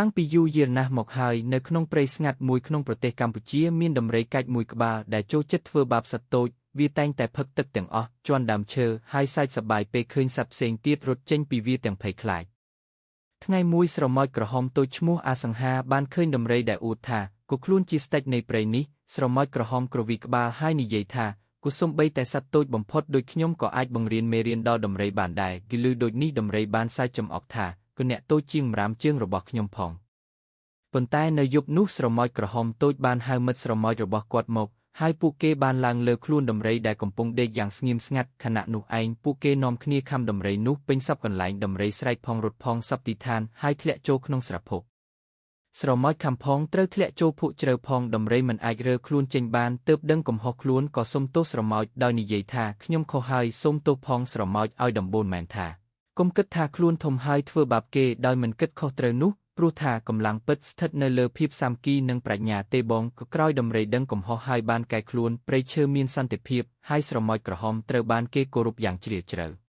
តាំងពីយូរយារណាស់មកហើយនៅក្នុងព្រៃស្ងាត់មួយក្នុងប្រទេសកម្ពុជាមានដំរីកាច់មួយក្បាលដែលចូលចិត្តធ្វើបាបសត្វតូចវាតែងតែផឹកទឹកទាំងអស់ជន់ដើមឈើហើយសើចសប្បាយពេលឃើញសត្វផ្សេងទៀតរត់ចេញពីវាទាំងភ័យខ្លាចថ្ងៃមួយស្រមោចក្រហមតូចឈ្មោះអាសង្ហាបានឃើញដំរីដែលអួតថាគូខ្លួនជាស្ដេចនៃព្រៃនេះស្រមោចក្រហមគ្រវីក្បាលហើយនិយាយថាគូសំបីតែសត្វតូចបំផុតដូចខ្ញុំក៏អាចបង្រៀនមេរៀនដល់ដំរីបានដែរគេឮដូចនេះដំរីបានសើចចំអកថាគូអ្នកតូចជាងម្រាមជើងរបស់ខ្ញុំផងប៉ុន្តែនៅយប់នោះស្រមោចក្រហមតូចបានហៅមិត្តស្រមោចរបស់គាត់មកហើយពួកគេបានឡើងលើខ្លួនដំរីដែលកំពុងដេកយ៉ាងស្ងៀមស្ងាត់ខណៈនោះឯងពួកគេនាំគ្នាខំដំរីនោះពេញសពកន្លែងដំរីស្រែកផងរត់ផងសពទីឋានហើយធ្លាក់ចូលក្នុងស្រភពស្រមោចខំផងត្រូវធ្លាក់ចូលភក់ជ្រៅផងដំរីមិនអាចរើខ្លួនចេញបានទើបដឹងកំហុសខ្លួនក៏សុំទោសស្រមោចដោយនិយាយថាខ្ញុំខុសហើយសូមទោសផងស្រមោចឲ្យដំបូន្មានថាកុំគិតថាខ្លួនធំហើយធ្វើបាបគេដោយមិនគិតខុសត្រូវនោះព្រោះថាកម្លាំងពិតស្ថិតនៅលើភាពសាមគ្គីនិងប្រាជ្ញាទេបងក៏ក្រោយដំរីដឹងកំហុសហើយបានកែខ្លួនព្រៃឈើមានសន្តិភាពហើយស្រមោចក្រហមត្រូវបានគេគោរពយ៉ាងជ្រាលជ្រៅ